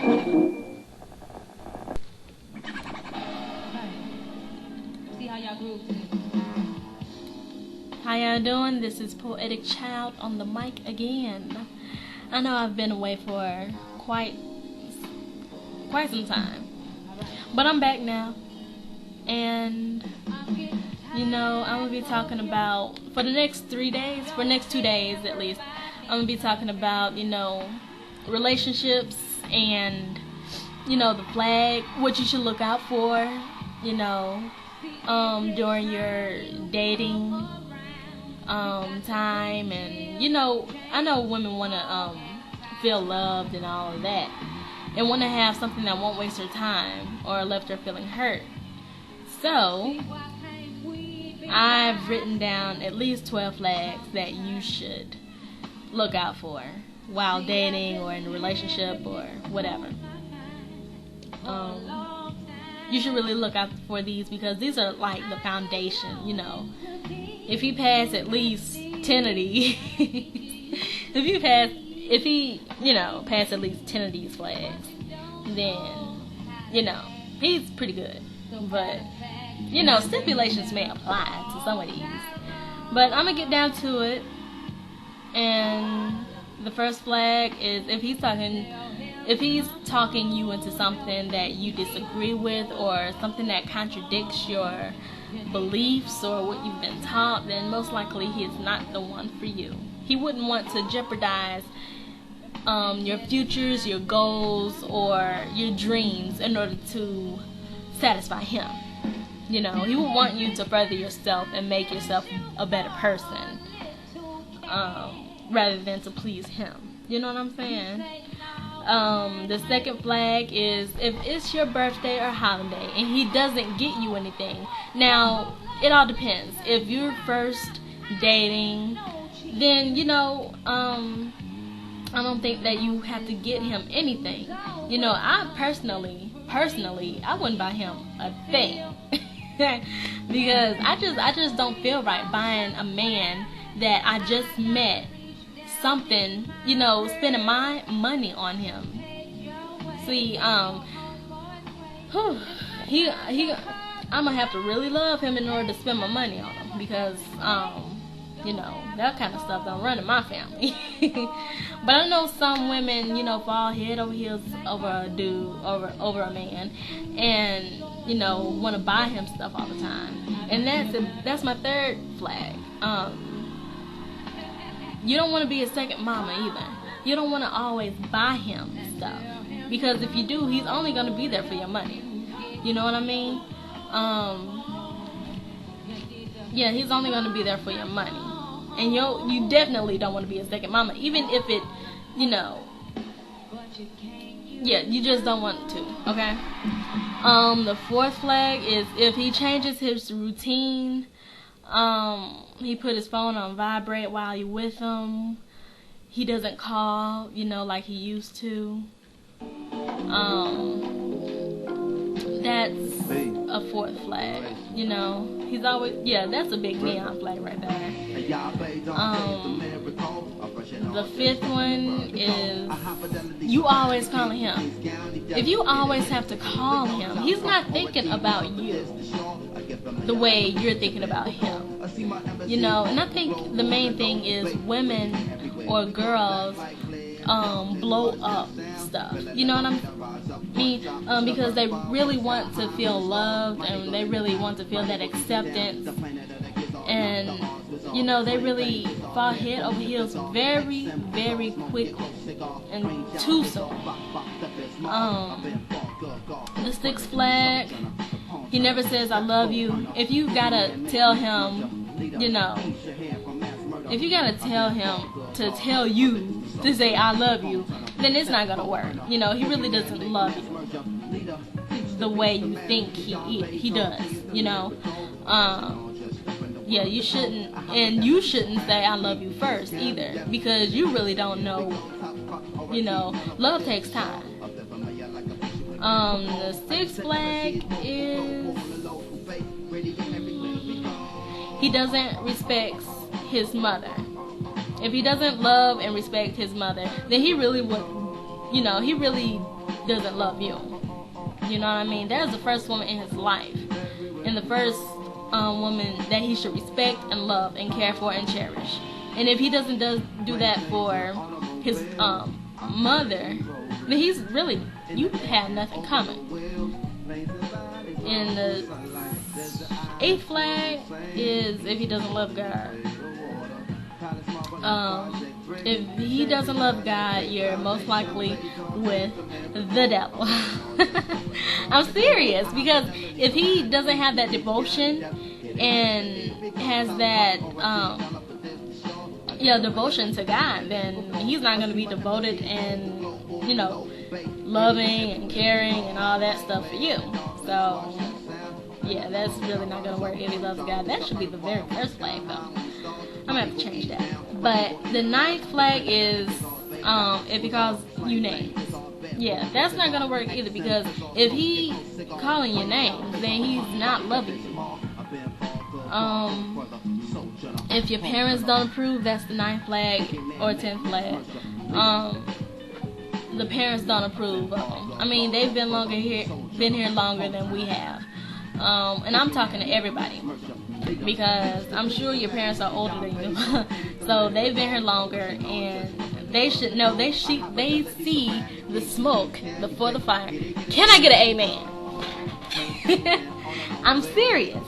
See how y'all groove today. How y'all doing? This is Poetichild on the mic again. I know I've been away for quite some time, but I'm back now, and I'm gonna be talking about for the next 3 days, for the next 2 days at least. I'm gonna be talking about relationships and the flag, what you should look out for, during your dating time, and I know women want to feel loved and all of that, and want to have something that won't waste her time or left her feeling hurt. So I've written down at least 12 flags that you should look out for while dating or in a relationship or whatever. You should really look out for these because these are like the foundation. If you pass at least 10 of these, if he pass at least 10 of these flags, then he's pretty good. But stipulations may apply to some of these. But I'm gonna get down to it. And the first flag is if he's talking you into something that you disagree with or something that contradicts your beliefs or what you've been taught, then most likely he is not the one for you. He wouldn't want to jeopardize your futures, your goals, or your dreams in order to satisfy him. He would want you to further yourself and make yourself a better person, rather than to please him. You know what I'm saying? The second flag is if it's your birthday or holiday and he doesn't get you anything. Now, it all depends. If you're first dating, then I don't think that you have to get him anything. I personally, I wouldn't buy him a thing. Because I just don't feel right buying a man that I just met something, spending my money on him. See, I'm gonna have to really love him in order to spend my money on him, because that kind of stuff don't run in my family. But I know some women, fall head over heels over a dude, over a man, and want to buy him stuff all the time. And that's my third flag. You don't want to be a second mama either. You don't want to always buy him stuff, because if you do, he's only going to be there for your money. You know what I mean? Yeah, he's only going to be there for your money. And you definitely don't want to be a second mama, even if it, yeah, you just don't want to, okay? The fourth flag is if he changes his routine. He put his phone on vibrate while you're with him. He doesn't call, like he used to. That's a fourth flag. He's always, that's a big neon flag right there. The fifth one is you always calling him. If you always have to call him, he's not thinking about you the way you're thinking about him. And I think the main thing is women or girls blow up stuff. You know what I mean? Because they really want to feel loved, and they really want to feel that acceptance, and they really fall head over heels very, very quickly and too soon. The sixth flag, he never says I love you. If you gotta tell him, if you gotta tell him to tell you to say I love you, then it's not gonna work. He really doesn't love you the way you think he does. Yeah, you shouldn't, and you shouldn't say I love you first either, because you really don't know. Love takes time. The sixth flag is he doesn't respect his mother. If he doesn't love and respect his mother, then he really would, he really doesn't love you. You know what I mean? That is the first woman in his life, and the first woman that he should respect and love and care for and cherish. And if he doesn't do that for his mother, then he's really, you have nothing coming. And the 8th flag is if he doesn't love God. If he doesn't love God, you're most likely with the devil. I'm serious, because if he doesn't have that devotion and has that devotion to God, then he's not going to be devoted and loving and caring and all that stuff for you. So yeah, that's really not going to work if he loves God. That should be the very first flag, though. I'm going to have to change that. But the 9th flag is if he calls you names. Yeah, that's not going to work either, because if he's calling you names, then he's not loving you. If your parents don't approve, that's the 9th flag or 10th flag. The parents don't approve of them. I mean, they've been here longer than we have. And I'm talking to everybody, because I'm sure your parents are older than you. So they've been here longer, and they should know. They see the smoke before the fire. Can I get an amen? I'm serious.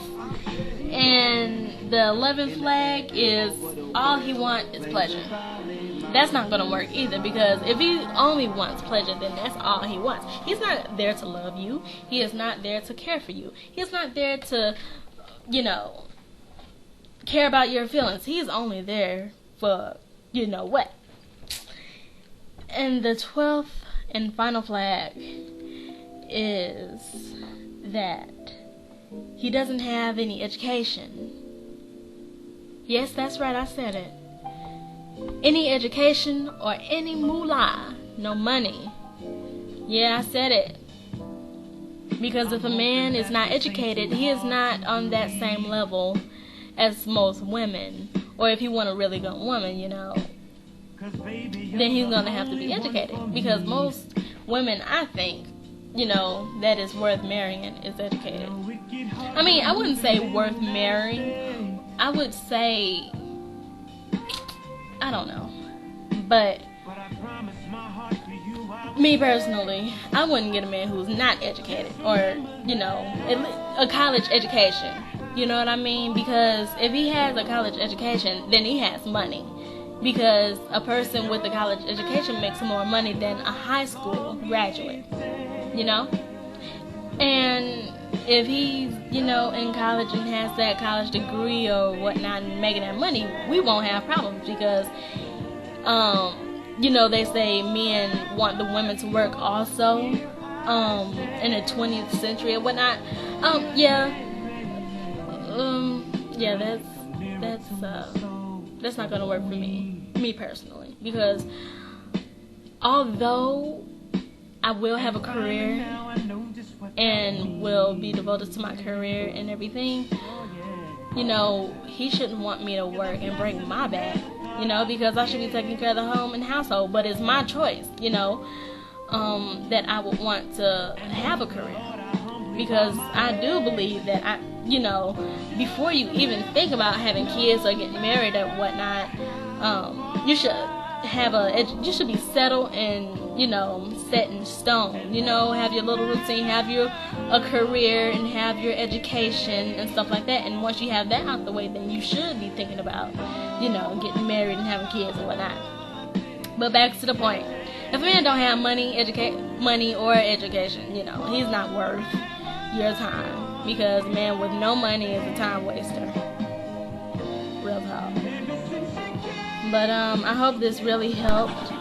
And the 11th flag is all he wants is pleasure. That's not going to work either, because if he only wants pleasure, then that's all he wants. He's not there to love you. He is not there to care for you. He's not there to, care about your feelings. He's only there for, what. And the 12th and final flag is that he doesn't have any education. Yes, that's right, I said it. Any education or any moolah, no money. Yeah, I said it. Because if a man is not educated, he is not on that same level as most women. Or if he want a really good woman, then he's going to have to be educated. Because most women, I think, that is worth marrying is educated. I mean, I wouldn't say worth marrying. I would say, I don't know. But me personally, I wouldn't get a man who's not educated, or, a college education. You know what I mean? Because if he has a college education, then he has money. Because a person with a college education makes more money than a high school graduate. And if he's, in college and has that college degree or whatnot and making that money, we won't have problems, because, they say men want the women to work also, in the 20th century or whatnot. That's not gonna work for me personally, because although I will have a career and will be devoted to my career and everything, he shouldn't want me to work and break my back, because I should be taking care of the home and household. But it's my choice, that I would want to have a career, because I do believe that before you even think about having kids or getting married or whatnot, you should you should be settled and set in stone. Have your little routine, have a career, and have your education and stuff like that. And once you have that out the way, then you should be thinking about getting married and having kids and whatnot. But back to the point: if a man don't have money or education, he's not worth your time. Because a man with no money is a time waster. Real talk. But I hope this really helped.